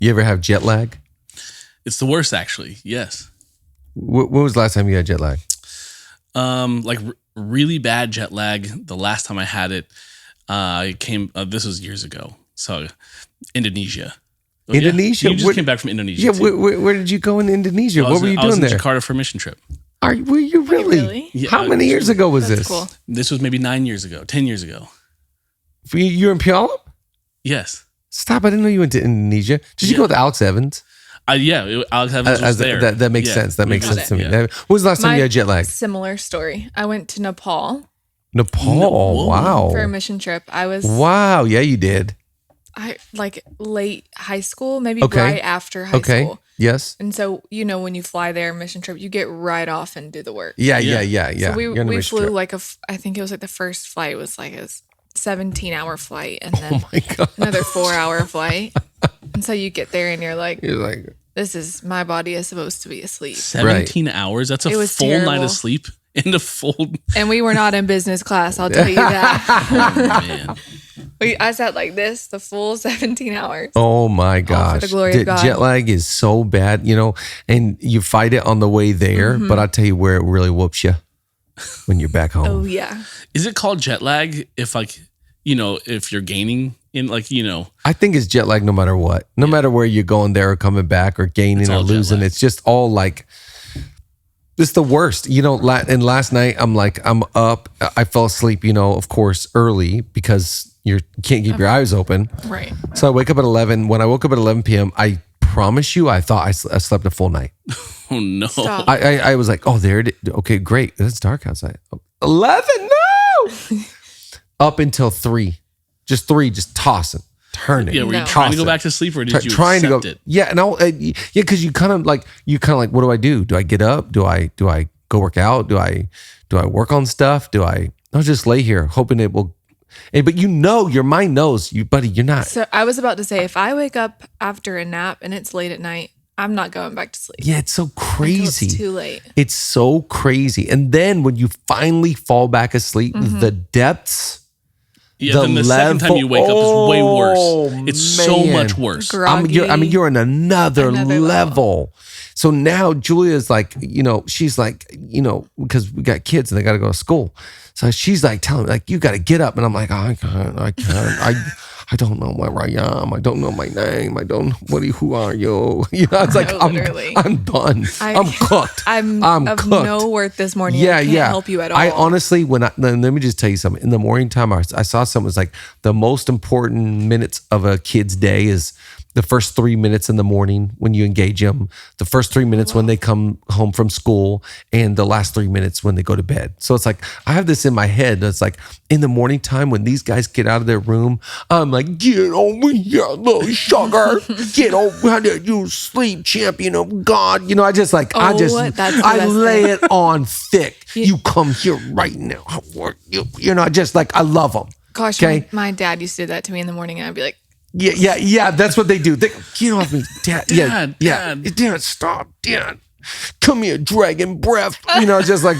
You ever have jet lag? It's the worst, actually. Yes. When was the last time you had jet lag? Really bad jet lag. The last time I had it, this was years ago. So, Indonesia. Indonesia? Yeah, you just came back from Indonesia. Yeah, where did you go in Indonesia? What were you doing there? I was in Jakarta for a mission trip. Were you really? Yeah, How many years ago was this? Cool. This was maybe 10 years ago. You're in Puyallup? Yes. Stop! I didn't know you went to Indonesia. Did you go with Alex Evans? Alex Evans was there. That makes sense. That makes sense to me. Yeah. When was the last time you had jet lag? Similar story. I went to Nepal. Nepal. Wow. For a mission trip. Wow. Yeah, you did. Late high school, maybe right after high school. Yes. And so, when you fly there, mission trip, you get right off and do the work. Yeah. So we flew I think it was the first flight was a 17-hour flight and then another 4-hour flight. And so you get there and you're like, this is, my body is supposed to be asleep. 17 hours? That's a full night of sleep in the full. And we were not in business class, I'll tell you that. Oh, man. I sat like this the full 17 hours. Oh my gosh. All for the glory of God. Jet lag is so bad, and you fight it on the way there, but I'll tell you where it really whoops you when you're back home. Oh, yeah. Is it called jet lag if if you're gaining in I think it's jet lag no matter what. No matter where you're going there or coming back or gaining or losing. It's just all it's the worst. And last night I'm up. I fell asleep, of course, early because you can't keep your eyes open. Right. So I wake up at 11. When I woke up at 11 p.m., I promise you, I thought I slept a full night. Oh, no. Stop. I was like, oh, there it is. Okay, great. It's dark outside. 11? No! Up until 3. Just 3, just tossing, turning. Yeah, were you trying to go back to sleep or did you trying accept to go, it? Yeah, no, because you kind of like, what do I do? Do I get up? Do I go work out? Do I work on stuff? I'll just lay here hoping it will. But your mind knows, buddy, you're not. So I was about to say, if I wake up after a nap and it's late at night, I'm not going back to sleep. Yeah, it's so crazy. It's too late. It's so crazy. And then when you finally fall back asleep, the depths. Yeah, then the second time you wake up is way worse. It's so much worse. You're in another level. So now Julia's like, she's like, because we got kids and they got to go to school. So she's like telling me, you got to get up. And I'm like, I can't. I don't know where I am. I don't know my name. I don't know who are you? It's like, I'm done. I'm cooked. I'm of cooked. no worth this morning. I can't help you at all. I honestly, let me just tell you something. In the morning time, I saw something was like the most important minutes of a kid's day is the first 3 minutes in the morning when you engage them, the first 3 minutes when they come home from school, and the last 3 minutes when they go to bed. So it's like, I have this in my head. It's like in the morning time when these guys get out of their room, I'm like, get over here, little sugar. Get over here, you sleep champion of God. I just like, I lay it on thick. You come here right now. I just like, I love them. Gosh, okay? my dad used to do that to me in the morning and I'd be like, Yeah. That's what they do. They get off me, Dad. Dad, stop, Dad. Come here, dragon breath. Just like,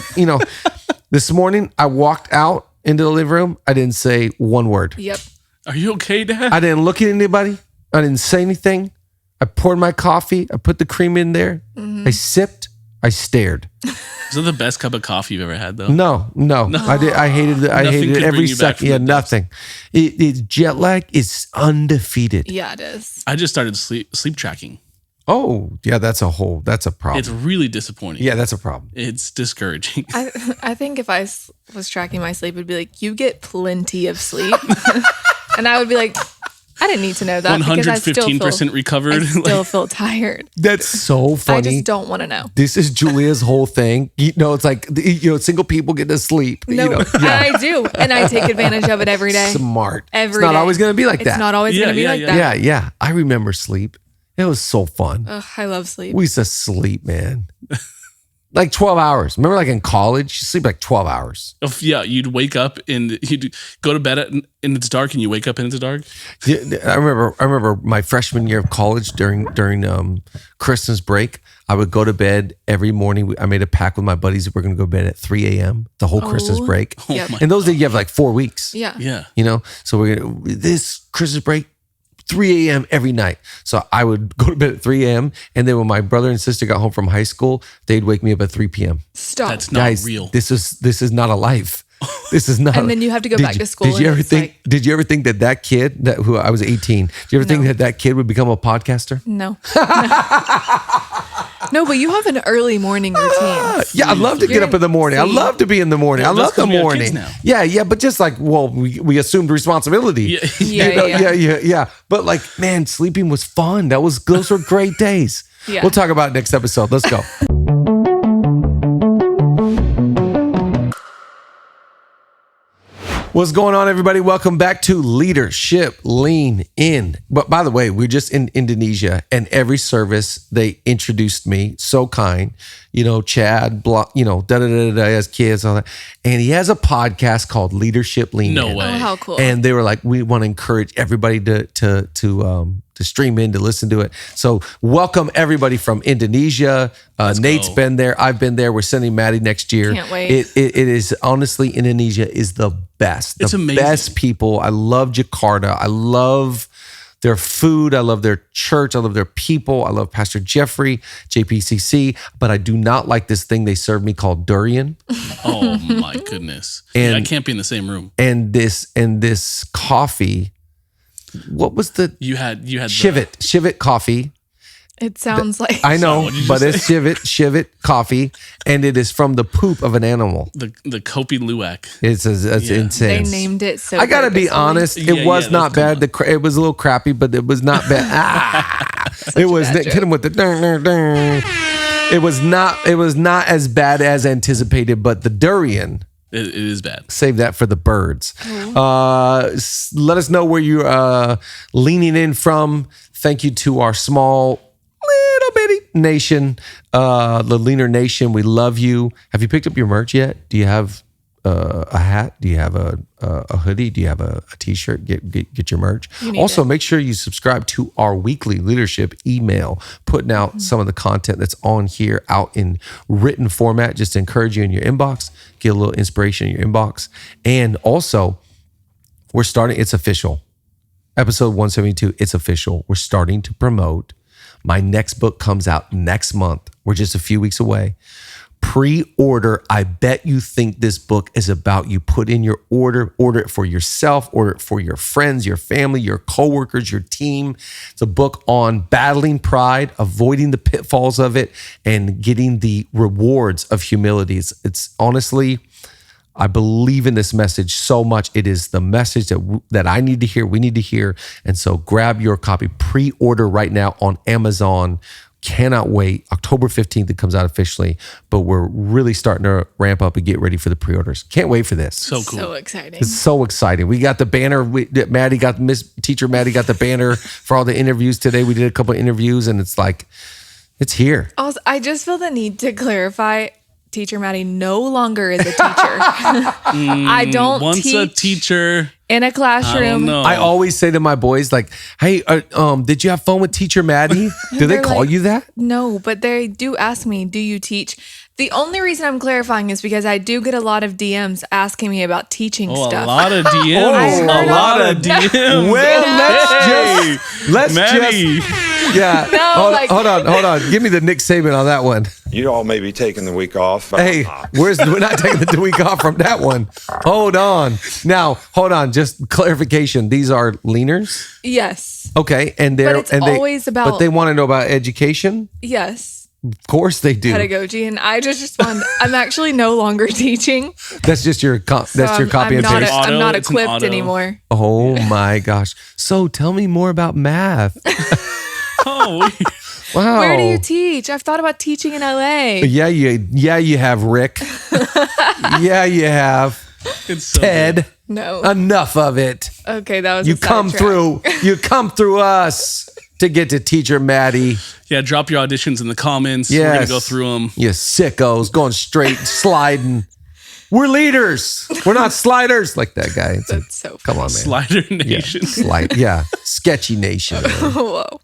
This morning I walked out into the living room. I didn't say one word. Yep. Are you okay, Dad? I didn't look at anybody. I didn't say anything. I poured my coffee. I put the cream in there. Mm-hmm. I sipped. I stared. Is that the best cup of coffee you've ever had, though? No. I did. I hated it. I hated it every second. Yeah, nothing. Jet lag is undefeated. Yeah, it is. I just started sleep tracking. Oh, yeah, that's a problem. It's really disappointing. Yeah, that's a problem. It's discouraging. I think if I was tracking my sleep, it'd be like, you get plenty of sleep. And I would be like, I didn't need to know that. 115% recovered. I still feel tired. That's so funny. I just don't want to know. This is Julia's whole thing. It's like, single people get to sleep. No, I do. And I take advantage of it every day. Smart. It's not always going to be like that. It's not always going to be like that. Yeah. I remember sleep. It was so fun. Ugh, I love sleep. We used to sleep, man. Like 12 hours. Remember, like in college, you sleep like 12 hours. Yeah, you'd wake up and you'd go to bed and it's dark, and you wake up and it's dark. Yeah, I remember my freshman year of college during Christmas break. I would go to bed every morning. I made a pact with my buddies that we're going to go to bed at 3 a.m. the whole Christmas break. Yep. And those days you have like 4 weeks. Yeah. So we're gonna this Christmas break, 3 a.m. every night. So I would go to bed at 3 a.m. And then when my brother and sister got home from high school, they'd wake me up at 3 p.m. Stop. That's not Guys, real. This is not a life. This is not. And then you have to go back to school. Did you ever think? Did you ever think that kid who I was 18? Did you ever think that kid would become a podcaster? No. No, but you have an early morning routine. Yeah, I love to get up in the morning. I love to be in the morning. I love the morning. Yeah, but just like, well, we assumed responsibility. Yeah. But like, man, sleeping was fun. Those were great days. Yeah. We'll talk about it next episode. Let's go. What's going on, everybody? Welcome back to Leadership Lean In. But by the way, we're just in Indonesia, and every service they introduced me, so kind. Chad, has kids, all that. And he has a podcast called Leadership Lean In. No way. Oh, how cool. And they were like, we want to encourage everybody to stream in, to listen to it. So welcome everybody from Indonesia. Nate's been there. I've been there. We're sending Madi next year. Can't wait. It is honestly, Indonesia is the best. It's amazing. Best people. I love Jakarta. I love their food. I love their church. I love their people. I love Pastor Jeffrey, JPCC. But I do not like this thing they serve me called durian. Oh my goodness. And I can't be in the same room. And this coffee. What was the you had Shivit coffee? It sounds like I know, Sorry, but it's Shivit coffee, and it is from the poop of an animal. the Kopi Luwak. It's insane. they named it so. I gotta be honest, it was not bad. Come It was a little crappy, but it was not bad. It was hit him with the ding. It was not as bad as anticipated, but the durian. It is bad. Save that for the birds. Let us know where you're leaning in from. Thank you to our small, little bitty nation, the Leaner Nation. We love you. Have you picked up your merch yet? Do you have a hat? Do you have a hoodie? Do you have a t-shirt? Get your merch. Also, make sure you subscribe to our weekly leadership email, putting out some of the content that's on here out in written format, just to encourage you in your inbox, get a little inspiration in your inbox. And also, we're starting, it's official. Episode 172, it's official. We're starting to promote. My next book comes out next month. We're just a few weeks away. Pre-order. I bet you think this book is about you. Put in your order it for yourself, order it for your friends, your family, your coworkers, your team. It's a book on battling pride, avoiding the pitfalls of it, and getting the rewards of humility. It's honestly, I believe in this message so much. It is the message that I need to hear, we need to hear. And so grab your copy, pre-order right now on Amazon. Cannot wait. October 15th, it comes out officially, but we're really starting to ramp up and get ready for the pre-orders. Can't wait for this. So cool. So exciting. It's so exciting. We got the banner. Teacher Madi got the banner for all the interviews today. We did a couple of interviews, and it's like, it's here. Also, I just feel the need to clarify. Teacher Madi no longer is a teacher. I don't once teach a teacher in a classroom. I always say to my boys, like, hey, did you have fun with Teacher Madi? Do they call you that? No, but they do ask me, do you teach? The only reason I'm clarifying is because I do get a lot of DMs asking me about teaching stuff. A lot of DMs. A lot of DMs. Well, let's Maddie. just, yeah. No, hold on. Give me the Nick Saban on that one. You all may be taking the week off. Hey, we're not taking the week off from that one. Hold on. Now, hold on. Just clarification. These are leaners? Yes. Okay. And always about. But they want to know about education? Yes. Of course they do. Pedagogy. And I just respond, I'm actually no longer teaching. That's just your copy and paste. I'm not equipped anymore. Oh my gosh. So tell me more about math. Oh, wow. Where do you teach? I've thought about teaching in LA. Yeah, you have, Rick. Yeah, you have. it's so Ted. good. No. Enough of it. Okay, that was You a come sidetrack. through. You come through us to get to Teacher Madi. Yeah, drop your auditions in the comments. Yes. We're going to go through them. You sickos going straight, sliding. We're leaders. We're not sliders. Like that guy. That's so funny. Come on, man. Slider Nation. Yeah, sketchy nation. Whoa.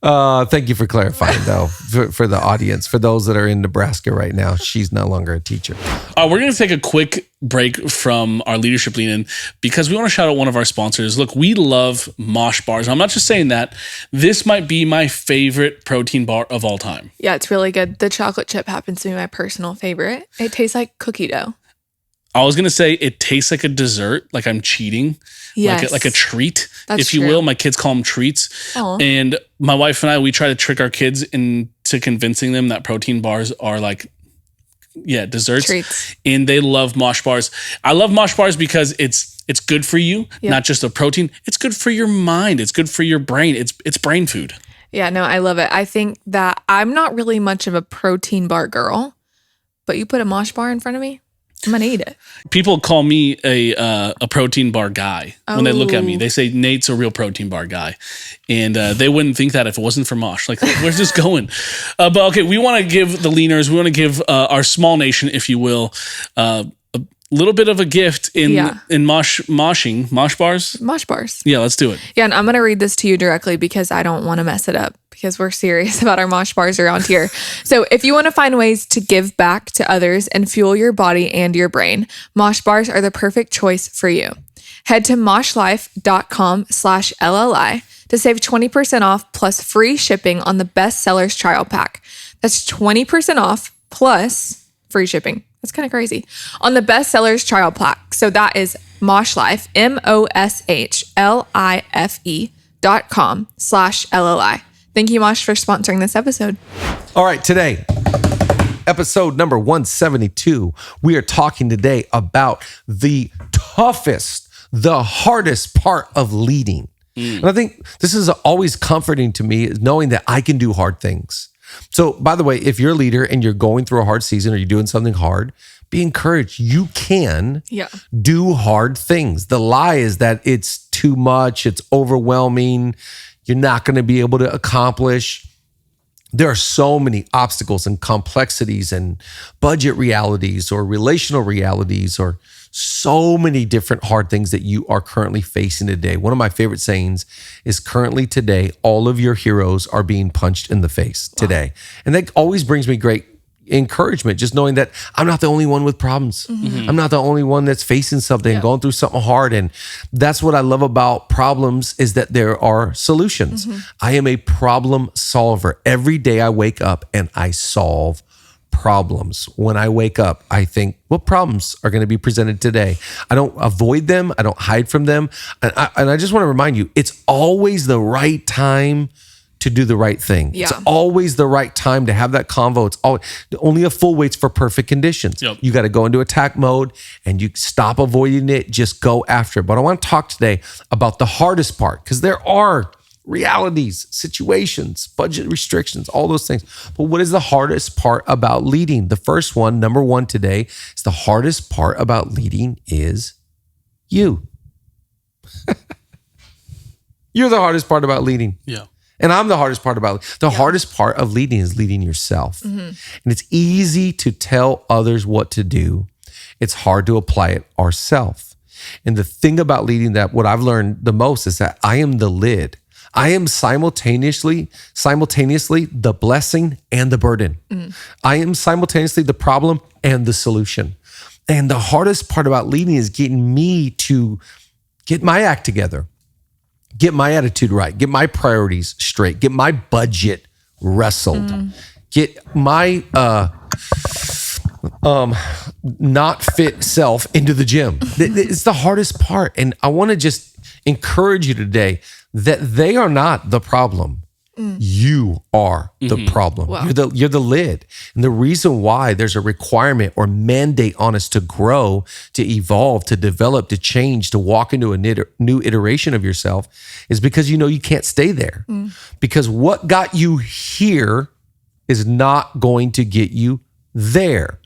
Thank you for clarifying, though, for the audience. For those that are in Nebraska right now, she's no longer a teacher. We're going to take a quick break from our leadership lean-in because we want to shout out one of our sponsors. Look, we love Mosh Bars. I'm not just saying that. This might be my favorite protein bar of all time. Yeah, it's really good. The chocolate chip happens to be my personal favorite. It tastes like cookie dough. I was going to say it tastes like a dessert, like I'm cheating. Yes. Like a treat, That's if you true. will. My kids call them treats. Aww. And my wife and I, we try to trick our kids into convincing them that protein bars are like, desserts. Treats. And they love Mosh Bars. I love Mosh Bars because it's good for you, not just the protein. It's good for your mind. It's good for your brain. It's brain food. Yeah, no, I love it. I think that I'm not really much of a protein bar girl, but you put a Mosh Bar in front of me, I'm gonna eat it. People call me a protein bar guy when they look at me. They say Nate's a real protein bar guy, and they wouldn't think that if it wasn't for Mosh. Like, where's this going? But okay, we want to give the leaners, we want to give our small nation, if you will, a little bit of a gift in mosh bars. Mosh Bars. Yeah, let's do it. Yeah, and I'm gonna read this to you directly because I don't want to mess it up, because we're serious about our Mosh Bars around here. So if you want to find ways to give back to others and fuel your body and your brain, Mosh Bars are the perfect choice for you. Head to moshlife.com/LLI to save 20% off plus free shipping on the Best Sellers Trial Pack. That's 20% off plus free shipping. That's kind of crazy. On the Best Sellers Trial Pack. So that is Moshlife, MOSHLIFE.com/LLI. Thank you, Mosh, for sponsoring this episode. All right, today, episode number 172, we are talking today about the toughest, the hardest part of leading. And I think this is always comforting to me, is knowing that I can do hard things. So, by the way, if you're a leader and you're going through a hard season or you're doing something hard, be encouraged. You can do hard things. The lie is that it's too much, it's overwhelming, you're not going to be able to accomplish. There are so many obstacles and complexities and budget realities or relational realities or so many different hard things that you are currently facing today. One of my favorite sayings is, currently today, all of your heroes are being punched in the face today. And that always brings me great encouragement, just knowing that I'm not the only one with problems. I'm not the only one that's facing something, going through something hard. And that's what I love about problems, is that there are solutions. I am a problem solver. Every day I wake up and I solve problems. When I wake up, I think, what problems are going to be presented today? I don't avoid them. I don't hide from them. And I just want to remind you, it's always the right time to do the right thing. It's always the right time to have that convo. It's always, only a fool waits for perfect conditions. You got to go into attack mode and you stop avoiding it. Just go after it. But I want to talk today about the hardest part, because there are realities, situations, budget restrictions, all those things. But what is the hardest part about leading? The first one, number one today, is the hardest part about leading is you. You're the hardest part about leading. Yeah. And I'm the hardest part about it. The hardest part of leading is leading yourself. And it's easy to tell others what to do. It's hard to apply it ourselves. And the thing about leading, that what I've learned the most, is that I am the lid. I am simultaneously the blessing and the burden. I am simultaneously the problem and the solution. And the hardest part about leading is getting me to get my act together, get my attitude right, get my priorities straight, get my budget wrestled, get my not fit self into the gym. It's the hardest part. And I want to just encourage you today that they are not the problem. You are the problem. Wow. You're the lid. And the reason why there's a requirement or mandate on us to grow, to evolve, to develop, to change, to walk into a new iteration of yourself is because you know you can't stay there. Because what got you here is not going to get you there.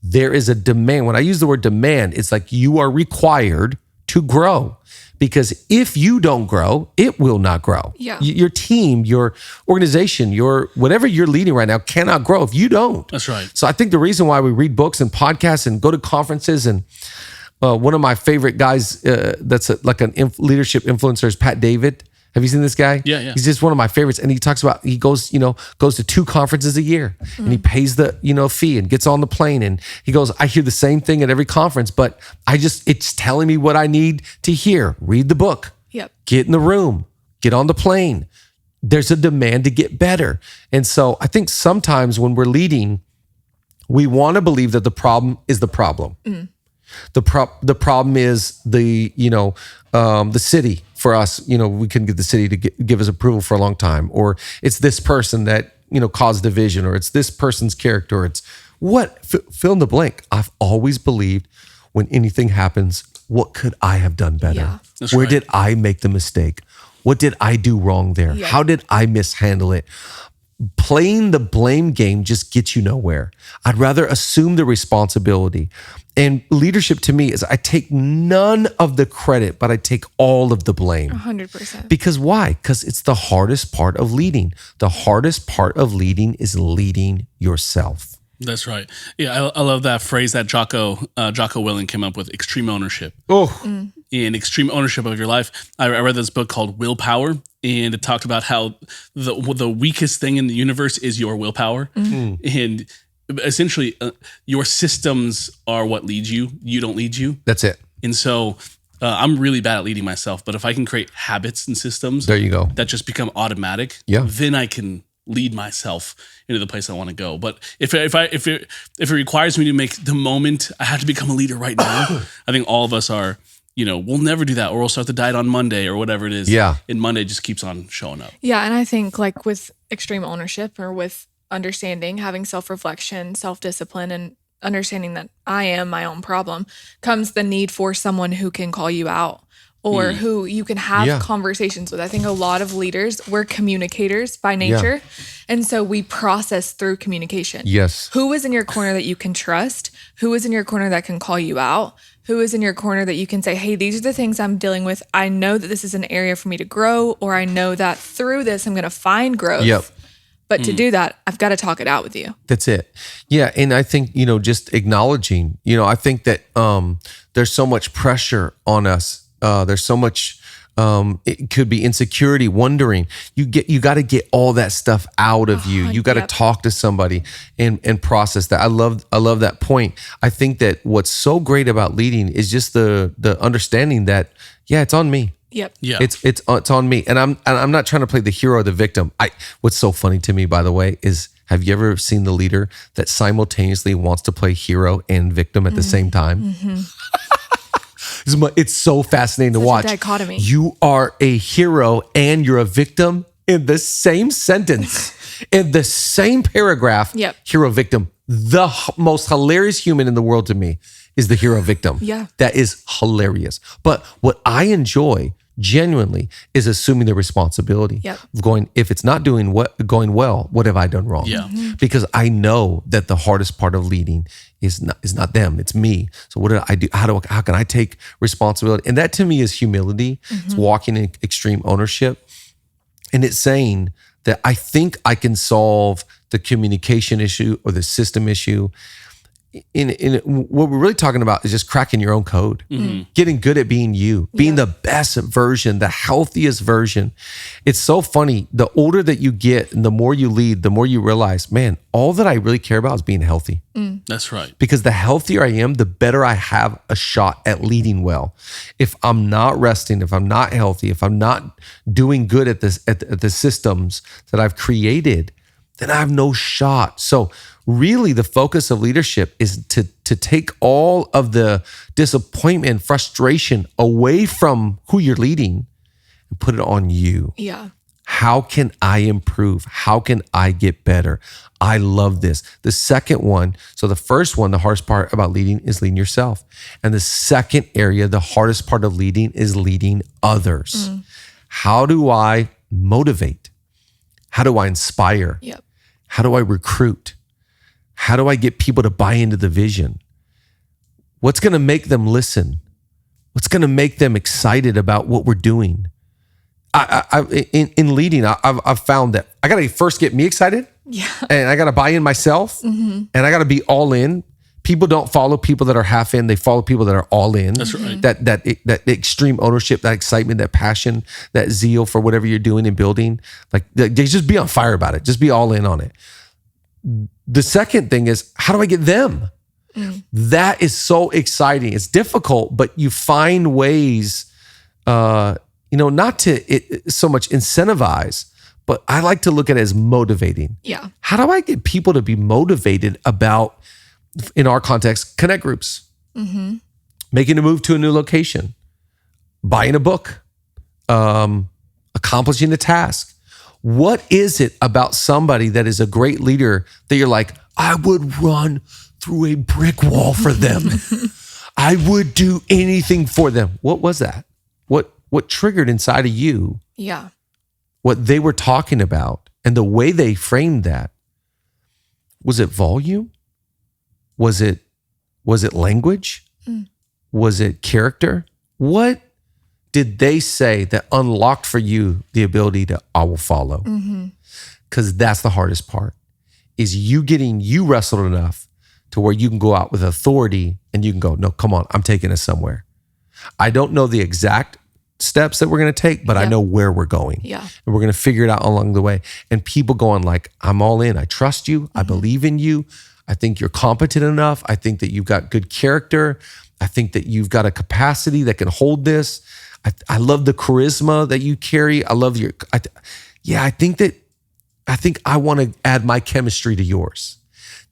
There is a demand. When I use the word demand, it's like you are required to grow. Because if you don't grow, it will not grow. Your team, your organization, your whatever you're leading right now cannot grow if you don't. That's right. So I think the reason why we read books and podcasts and go to conferences, and one of my favorite guys that's like a leadership influencer is Pat David. Have you seen this guy? Yeah. He's just one of my favorites. And he talks about, he goes to 2 conferences a year and he pays the, fee and gets on the plane. And he goes, I hear the same thing at every conference, but it's telling me what I need to hear. Read the book. Yep. Get in the room. Get on the plane. There's a demand to get better. And so I think sometimes when we're leading, we want to believe that the problem is the problem. The problem is the city for us. We couldn't get the city to give us approval for a long time, or it's this person that caused division, or it's this person's character, or it's what fill in the blank. I've always believed when anything happens, what could I have done better? Yeah. Where did I make the mistake? What did I do wrong there? Yeah. How did I mishandle it? Playing the blame game just gets you nowhere. I'd rather assume the responsibility. And leadership to me is I take none of the credit, but I take all of the blame. 100%. Because why? Because it's the hardest part of leading. The hardest part of leading is leading yourself. That's right. Yeah, I love that phrase that Jocko Willink came up with, extreme ownership. In extreme ownership of your life. I read this book called Willpower, and it talked about how the weakest thing in the universe is your willpower. And essentially, your systems are what lead you. You don't lead you. That's it. And so I'm really bad at leading myself, but if I can create habits and systems There you go. that just become automatic, then I can lead myself into the place I want to go. But if it requires me to make the moment, I have to become a leader right now. I think all of us are, we'll never do that, or we'll start the diet on Monday or whatever it is. Yeah. And Monday just keeps on showing up. Yeah. And I think like with extreme ownership or with understanding, having self-reflection, self-discipline, and understanding that I am my own problem comes the need for someone who can call you out or who you can have conversations with. I think a lot of leaders, we're communicators by nature. And so we process through communication. Yes. Who is in your corner that you can trust? Who is in your corner that can call you out? Who is in your corner that you can say, hey, these are the things I'm dealing with. I know that this is an area for me to grow, or I know that through this, I'm going to find growth. Yep. But to do that, I've got to talk it out with you. That's it. Yeah. And I think, just acknowledging, I think that there's so much pressure on us. There's so much, it could be insecurity, wondering. You got to get all that stuff out of you. You got to talk to somebody and process that. I love that point. I think that what's so great about leading is just the understanding that, it's on me. Yep. Yeah. It's on me. And I'm not trying to play the hero or the victim. What's so funny to me, by the way, is have you ever seen the leader that simultaneously wants to play hero and victim at the same time? It's so fascinating to watch. A dichotomy. You are a hero and you're a victim in the same sentence, in the same paragraph. Yep. Hero, victim. The most hilarious human in the world to me is the hero, victim. Yeah. That is hilarious. But what I enjoy genuinely is assuming the responsibility of going, if it's not going well, what have I done wrong? Yeah. Because I know that the hardest part of leading is not them, it's me. So what did I do? How can I take responsibility? And that to me is humility. It's walking in extreme ownership. And it's saying that I think I can solve the communication issue or the system issue. In what we're really talking about is just cracking your own code, getting good at being you, being the best version, the healthiest version. It's so funny. The older that you get and the more you lead, the more you realize, man, all that I really care about is being healthy. That's right. Because the healthier I am, the better I have a shot at leading well. If I'm not resting, if I'm not healthy, if I'm not doing good at the systems that I've created, then I have no shot. So really the focus of leadership is to take all of the disappointment, frustration away from who you're leading and put it on you. Yeah. How can I improve? How can I get better? I love this. The second one, so the first one, the hardest part about leading is leading yourself. And the second area, the hardest part of leading is leading others. How do I motivate? How do I inspire? Yep. How do I recruit? How do I get people to buy into the vision? What's going to make them listen? What's going to make them excited about what we're doing? In leading, I've found that I got to first get me excited. Yeah. And I got to buy in myself. And I got to be all in People don't follow people that are half in. They follow people that are all in. That's right. That extreme ownership, that excitement, that passion, that zeal for whatever you're doing and building. Like they just be on fire about it. Just be all in on it. The second thing is, how do I get them? That is so exciting. It's difficult, but you find ways, not to so much incentivize, but I like to look at it as motivating. Yeah. How do I get people to be motivated about, in our context, connect groups, making a move to a new location, buying a book, accomplishing a task? What is it about somebody that is a great leader that you're like, I would run through a brick wall for them. I would do anything for them. What was that? What triggered inside of you? Yeah. What they were talking about and the way they framed that. Was it volume? Was it language? Was it character? What did they say that unlocked for you the ability to, I will follow? Because that's the hardest part, is you wrestled enough to where you can go out with authority and you can go, no, come on, I'm taking us somewhere. I don't know the exact steps that we're going to take, but I know where we're going. Yeah. And we're going to figure it out along the way. And people going like, I'm all in. I trust you. I believe in you. I think you're competent enough. I think that you've got good character. I think that you've got a capacity that can hold this. I love the charisma that you carry. I love I think I want to add my chemistry to yours.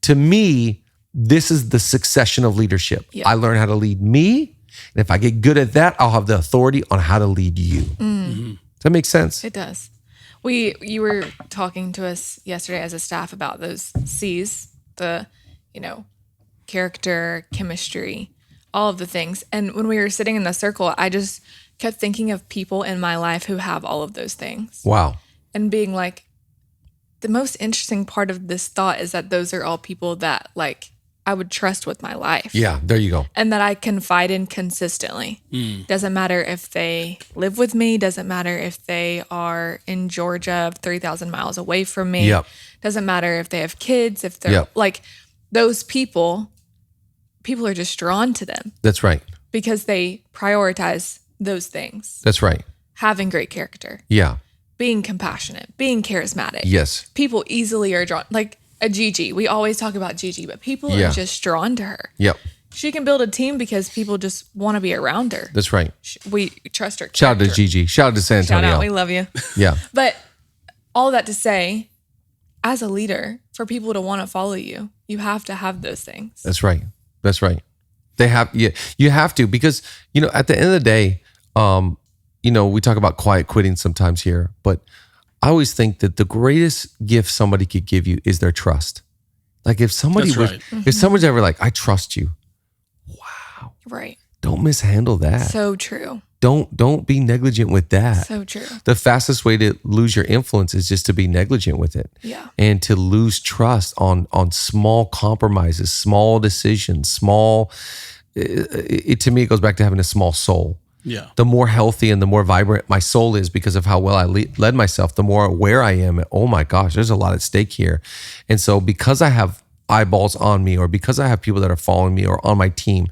To me, this is the succession of leadership. Yeah. I learn how to lead me. And if I get good at that, I'll have the authority on how to lead you. Does that make sense? It does. You were talking to us yesterday as a staff about those C's, the, character, chemistry, all of the things. And when we were sitting in the circle, I just kept thinking of people in my life who have all of those things. Wow. And being like, the most interesting part of this thought is that those are all people that I would trust with my life. Yeah, there you go. And that I confide in consistently. Doesn't matter if they live with me. Doesn't matter if they are in Georgia, 3,000 miles away from me. Yep. Doesn't matter if they have kids. If they're those people are just drawn to them. That's right. Because they prioritize those things. That's right. Having great character. Yeah. Being compassionate. Being charismatic. Yes. People easily are drawn. Like a Gigi. We always talk about Gigi, but people are just drawn to her. Yep. She can build a team because people just want to be around her. That's right. We trust her. Shout out to Gigi. Shout out to San Antonio. Shout out. We love you. Yeah. But all that to say, as a leader, for people to want to follow you, you have to have those things. That's right. That's right. They have, you have to, because, at the end of the day, we talk about quiet quitting sometimes here, but I always think that the greatest gift somebody could give you is their trust. Like if somebody if someone's ever like, I trust you. Wow. Right. Don't mishandle that. So true. Don't be negligent with that. So true. The fastest way to lose your influence is just to be negligent with it. Yeah. And to lose trust on small compromises, small decisions, it to me, it goes back to having a small soul. Yeah. The more healthy and the more vibrant my soul is because of how well I led myself, the more aware I am. Oh my gosh, there's a lot at stake here. And so because I have eyeballs on me, or because I have people that are following me or on my team,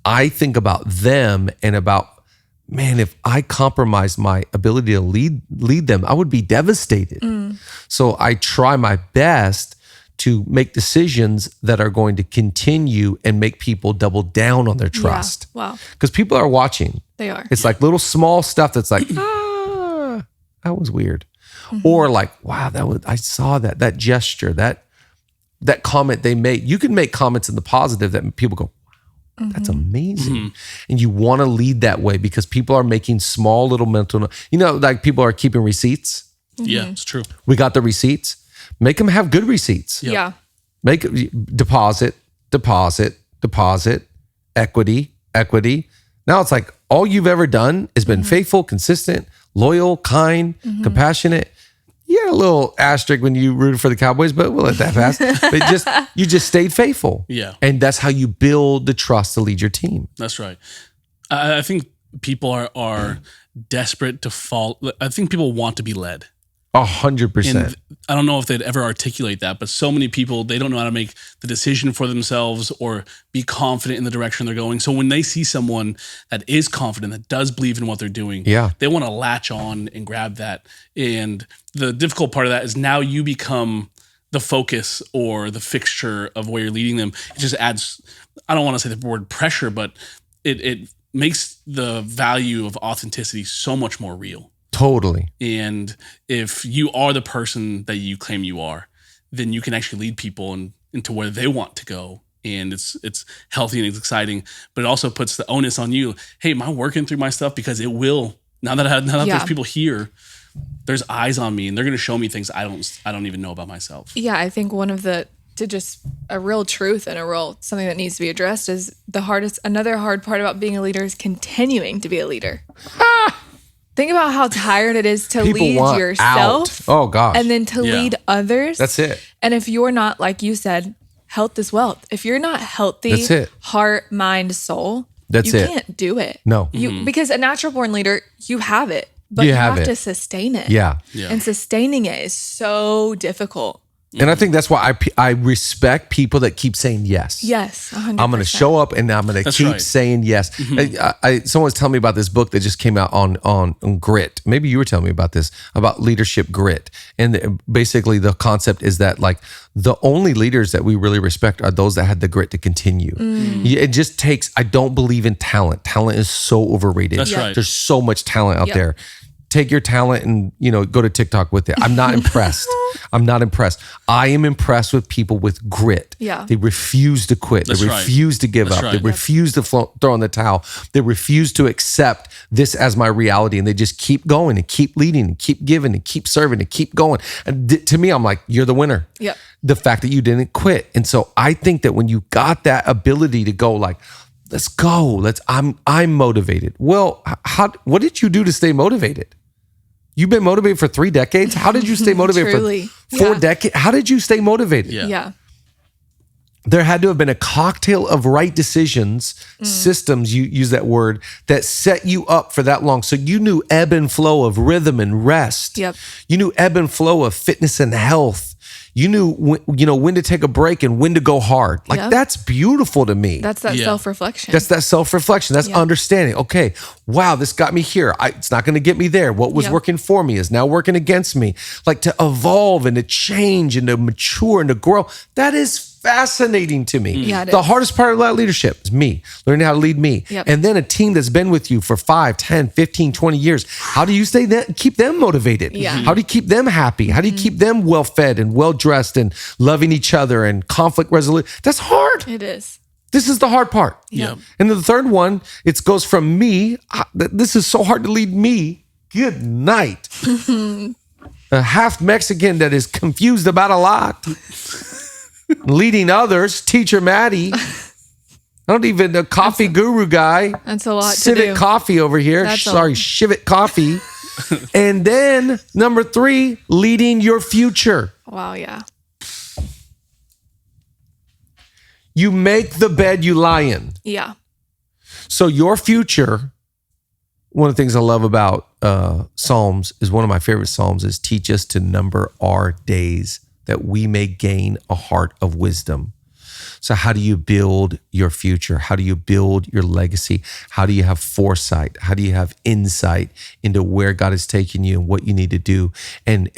I think about them and about, man, if I compromise my ability to lead them, I would be devastated. So I try my best to make decisions that are going to continue and make people double down on their trust. Yeah. Wow. Because people are watching. They are. It's like little small stuff that's like, that was weird. Or like, wow, I saw that gesture, that comment they made. You can make comments in the positive that people go, wow, that's amazing. And you want to lead that way because people are making small little mental, like people are keeping receipts. Yeah, it's true. We got the receipts. Make them have good receipts. Yep. Yeah. Make deposit, equity. Now it's like all you've ever done has been faithful, consistent, loyal, kind, compassionate. You had a little asterisk when you rooted for the Cowboys, but we'll let that pass. But you just stayed faithful. Yeah. And that's how you build the trust to lead your team. That's right. I think people are desperate to fall. I think people want to be led. 100%. And I don't know if they'd ever articulate that, but so many people, they don't know how to make the decision for themselves or be confident in the direction they're going. So when they see someone that is confident, that does believe in what they're doing, they want to latch on and grab that. And the difficult part of that is now you become the focus or the fixture of where you're leading them. It just adds, I don't want to say the word pressure, but it makes the value of authenticity so much more real. Totally. And if you are the person that you claim you are, then you can actually lead people into where they want to go. And it's healthy and it's exciting, but it also puts the onus on you. Hey, am I working through my stuff? Because it will. Now that there's people here, there's eyes on me, and they're going to show me things I don't even know about myself. Yeah, I think a real truth and something that needs to be addressed is another hard part about being a leader is continuing to be a leader. Think about how tired it is to lead yourself. Oh gosh. And then to lead others. That's it. And if you're not, like you said, health is wealth. If you're not healthy, that's it. Heart, mind, soul, you can't do it. No. Because a natural born leader, you have it, but you have to sustain it. Yeah. And sustaining it is so difficult. And I think that's why I respect people that keep saying yes. Yes, 100%. I'm going to show up and I'm going to keep saying yes. Someone was telling me about this book that just came out on grit. Maybe you were telling me about this, about leadership grit. And basically the concept is that like the only leaders that we really respect are those that had the grit to continue. It just takes, I don't believe in talent. Talent is so overrated. That's right. There's so much talent out there. Take your talent and, go to TikTok with it. I'm not impressed. I'm not impressed. I am impressed with people with grit. Yeah. They refuse to quit. They refuse to give up. They refuse to throw in the towel. They refuse to accept this as my reality. And they just keep going and keep leading and keep giving and keep serving and keep going. And to me, I'm like, you're the winner. Yep. The fact that you didn't quit. And so I think that when you got that ability to go like, let's go. I'm motivated. Well, what did you do to stay motivated? You've been motivated for 3 decades. How did you stay motivated for 4 decades? How did you stay motivated? Yeah. There had to have been a cocktail of right decisions, systems, you use that word, that set you up for that long. So you knew ebb and flow of rhythm and rest. Yep. You knew ebb and flow of fitness and health. You knew when to take a break and when to go hard. Like that's beautiful to me. That's that self-reflection. That's that self-reflection. That's understanding. Okay, wow, this got me here. It's not going to get me there. What was working for me is now working against me. Like to evolve and to change and to mature and to grow. That is fascinating to me. Yeah, the hardest part of that leadership is me, learning how to lead me. Yep. And then a team that's been with you for 5, 10, 15, 20 years. How do you keep them motivated? Yeah. How do you keep them happy? How do you keep them well-fed and well-dressed and loving each other and conflict resolution? That's hard. It is. This is the hard part. Yeah. And the third one, it goes from me. This is so hard to lead me. Good night. A half Mexican that is confused about a lot. Leading others, teacher Madi. I don't even a coffee guru guy. That's a lot Civic to do. Coffee over here. Shivit Coffee. And then number 3, leading your future. Wow, yeah. You make the bed you lie in. Yeah. So your future, one of the things I love about Psalms is one of my favorite Psalms is teach us to number our days that we may gain a heart of wisdom. So how do you build your future? How do you build your legacy? How do you have foresight? How do you have insight into where God is taking you and what you need to do and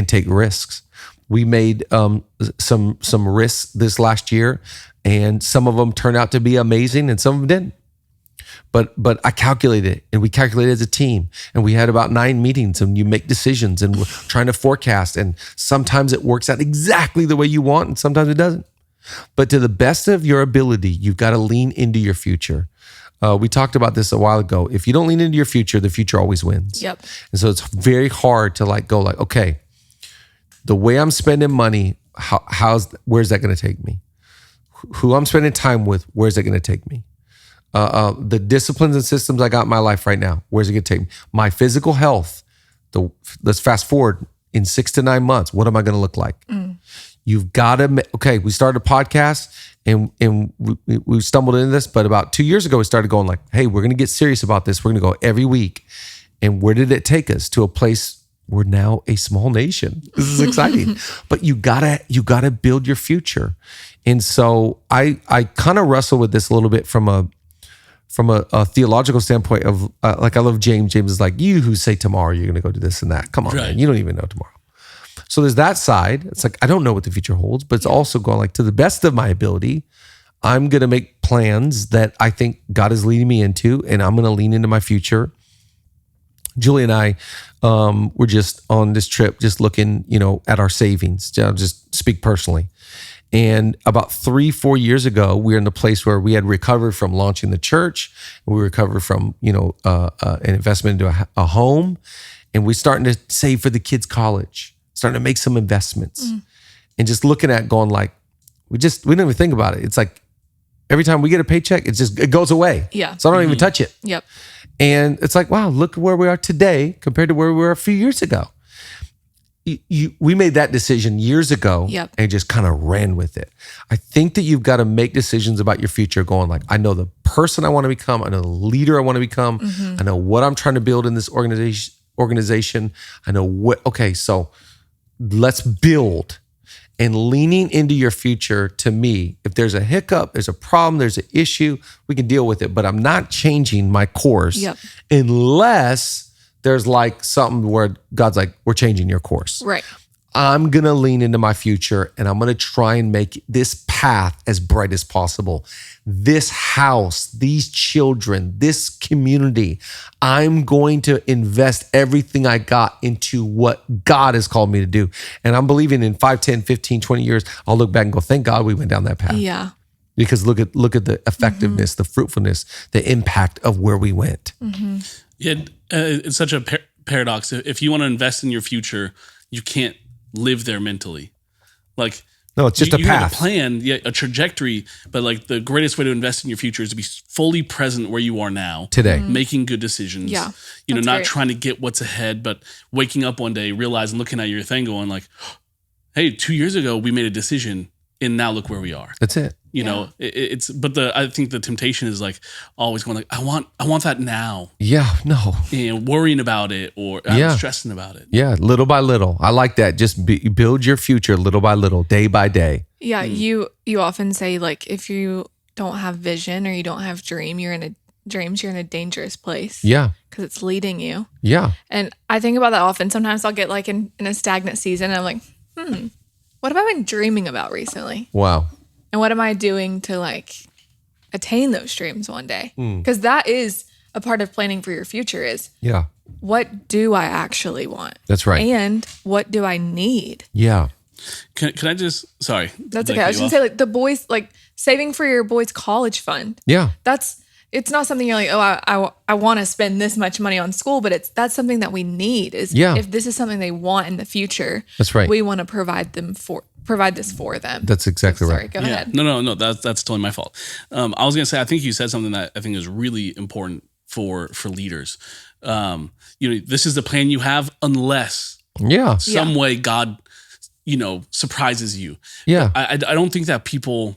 take risks? We made some risks this last year, and some of them turned out to be amazing and some of them didn't. But I calculated it, and we calculated as a team, and we had about 9 meetings, and you make decisions, and we're trying to forecast, and sometimes it works out exactly the way you want, and sometimes it doesn't. But to the best of your ability, you've got to lean into your future. We talked about this a while ago. If you don't lean into your future, the future always wins. Yep. And so it's very hard to go okay, the way I'm spending money, where's that going to take me? Who I'm spending time with, where's that going to take me? The disciplines and systems I got in my life right now, where's it going to take me? My physical health, let's fast forward in 6 to 9 months, what am I going to look like? You've got to, we started a podcast and we stumbled into this, but about 2 years ago, we started going hey, we're going to get serious about this. We're going to go every week. And where did it take us? To a place we're now a small nation. This is exciting. But you gotta build your future. And so I kind of wrestle with this a little bit from a theological standpoint of like, I love James. James is like, you who say tomorrow you're going to go do this and that. Come on, man. You don't even know tomorrow. So there's that side. It's like, I don't know what the future holds, but it's also going like, to the best of my ability, I'm going to make plans that I think God is leading me into, and I'm going to lean into my future. Julie and I were just on this trip, just looking, at our savings. I'll just speak personally. And about 3-4 years ago, we were in the place where we had recovered from launching the church. We recovered from, an investment into a home. And we're starting to save for the kids' college, starting to make some investments. And just looking at going like, we didn't even think about it. It's like every time we get a paycheck, it goes away. Yeah. So I don't even touch it. Yep. And it's like, wow, look where we are today compared to where we were a few years ago. We made that decision years ago and just kind of ran with it. I think that you've got to make decisions about your future going like, I know the person I want to become. I know the leader I want to become. I know what I'm trying to build in this organization. I know so let's build. And leaning into your future, to me, if there's a hiccup, there's a problem, there's an issue, we can deal with it. But I'm not changing my course unless there's like something where God's like, we're changing your course. Right. I'm going to lean into my future, and I'm going to try and make this path as bright as possible. This house, these children, this community, I'm going to invest everything I got into what God has called me to do. And I'm believing in 5, 10, 15, 20 years, I'll look back and go, thank God we went down that path. Yeah. Because look at the effectiveness, the fruitfulness, the impact of where we went. Yeah, it's such a paradox. If you want to invest in your future, you can't live there mentally. Like, no, it's just a path. You have a plan, a trajectory, but like the greatest way to invest in your future is to be fully present where you are now. Today. Making good decisions. Yeah. Not great. trying to get what's ahead, but waking up one day, realizing, looking at your thing going like, hey, 2 years ago we made a decision and now look where we are. That's it. I think the temptation is like always going like, I want that now. Yeah, no. Worrying about it or I'm stressing about it. Yeah, little by little. I like that. Just build your future little by little, day by day. Yeah, you often say like, if you don't have vision or you don't have dreams, you're in a dangerous place. Yeah. Because it's leading you. Yeah. And I think about that often. Sometimes I'll get like in a stagnant season and I'm like, what have I been dreaming about recently? Wow. And what am I doing to like attain those dreams one day? Because that is a part of planning for your future is what do I actually want? That's right. And what do I need? Yeah. Can I just, sorry. That's okay. I was going to say like the boys, like saving for your boys' college fund. Yeah. It's not something you're like, oh, I want to spend this much money on school, but that's something that we need is if this is something they want in the future. That's right. We want to provide this for them. That's exactly right. Sorry, go ahead. No. That's totally my fault. I was going to say, I think you said something that I think is really important for leaders. This is the plan you have unless some way God, surprises you. Yeah. I don't think that people,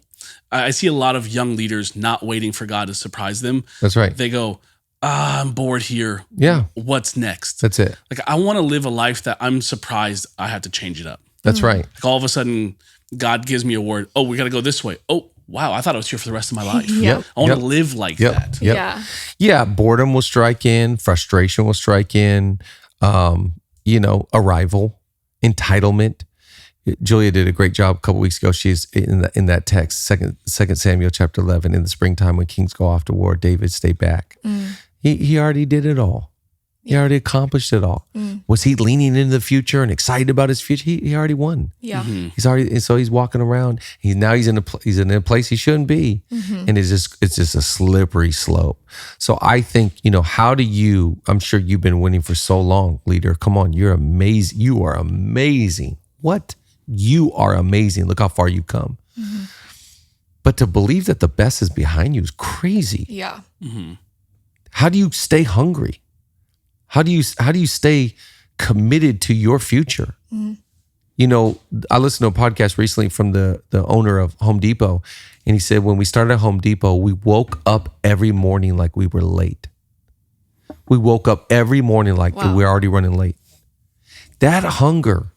I see a lot of young leaders not waiting for God to surprise them. That's right. They go, I'm bored here. Yeah. What's next? That's it. Like, I want to live a life that I'm surprised I have to change it up. That's right. Like all of a sudden, God gives me a word. Oh, we got to go this way. Oh, wow. I thought I was here for the rest of my life. Yep. I want to live like that. Yep. Yeah. Boredom will strike in. Frustration will strike in. Arrival, entitlement. Julia did a great job a couple weeks ago. She's in that text, 2 Samuel chapter 11. In the springtime when kings go off to war, David stayed back. He already did it all. He already accomplished it all. Was he leaning into the future and excited about his future? He already won. Yeah. He's walking around. He's in a place he shouldn't be. And it's just a slippery slope. So I think, I'm sure you've been winning for so long, leader. Come on, you're amazing. You are amazing. What? You are amazing. Look how far you've come. But to believe that the best is behind you is crazy. Yeah. How do you stay hungry? How do you stay committed to your future? I listened to a podcast recently from the owner of Home Depot, and he said when we started at Home Depot, we woke up every morning like we were late. We woke up every morning like we're already running late. that hunger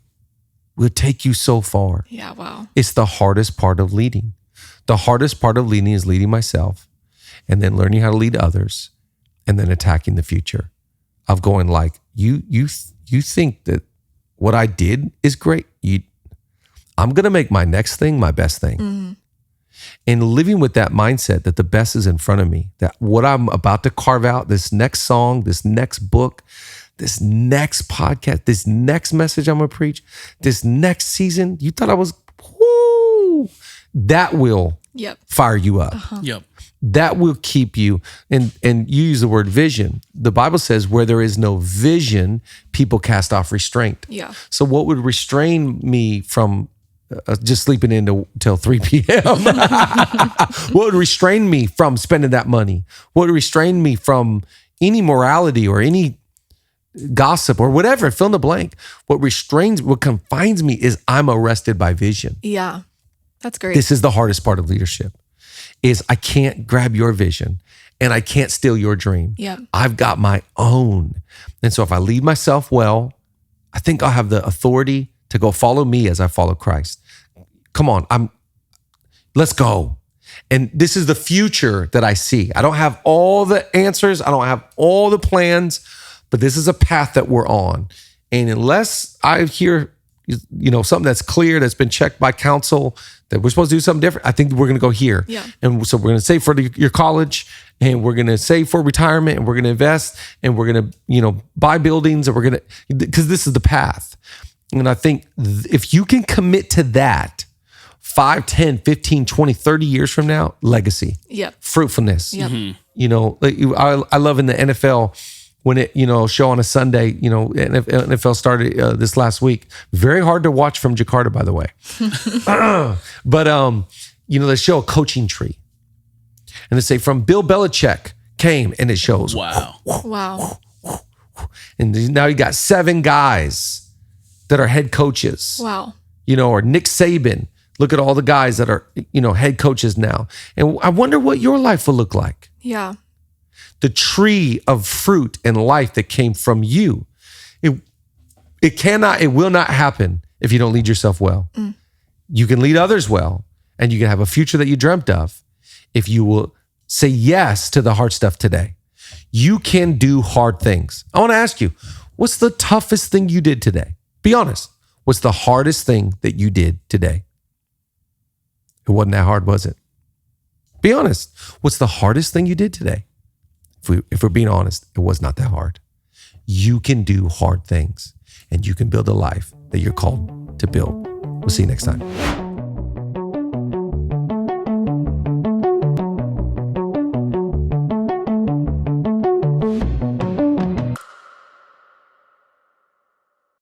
will take you so far. Yeah, wow. It's the hardest part of leading. The hardest part of leading is leading myself and then learning how to lead others and then attacking the future of going like, you think that what I did is great. I'm going to make my next thing my best thing. Mm-hmm. And living with that mindset that the best is in front of me, that what I'm about to carve out, this next song, this next book, this next podcast, this next message I'm going to preach, this next season, you thought I was, whoo, that will fire you up. Uh-huh. Yep. That will keep you, and you use the word vision. The Bible says where there is no vision, people cast off restraint. Yeah. So what would restrain me from just sleeping in till 3 p.m.? What would restrain me from spending that money? What would restrain me from any morality or any gossip or whatever? Fill in the blank. What confines me is I'm arrested by vision. Yeah, that's great. This is the hardest part of leadership, is I can't grab your vision and I can't steal your dream. Yeah. I've got my own. And so if I lead myself well, I think I'll have the authority to go follow me as I follow Christ. Come on, let's go. And this is the future that I see. I don't have all the answers. I don't have all the plans, but this is a path that we're on. And unless I hear, something that's clear, that's been checked by counsel, that we're supposed to do something different, I think we're going to go here. Yeah. And so we're going to save for your college, and we're going to save for retirement, and we're going to invest, and we're going to, buy buildings, and we're going to, because this is the path. And I think if you can commit to that 5, 10, 15, 20, 30 years from now, legacy, fruitfulness. Yep. Mm-hmm. I love in the NFL when it, show on a Sunday, NFL started this last week. Very hard to watch from Jakarta, by the way. But, they show a coaching tree. And they say from Bill Belichick came, and it shows. Wow. Wow. And now you got 7 guys that are head coaches. Wow. Or Nick Saban. Look at all the guys that are, head coaches now. And I wonder what your life will look like. Yeah. The tree of fruit and life that came from you. It will not happen if you don't lead yourself well. Mm. You can lead others well, and you can have a future that you dreamt of if you will say yes to the hard stuff today. You can do hard things. I want to ask you, what's the toughest thing you did today? Be honest. What's the hardest thing that you did today? It wasn't that hard, was it? Be honest. What's the hardest thing you did today? If we're being honest, it was not that hard. You can do hard things, and you can build a life that you're called to build. We'll see you next time.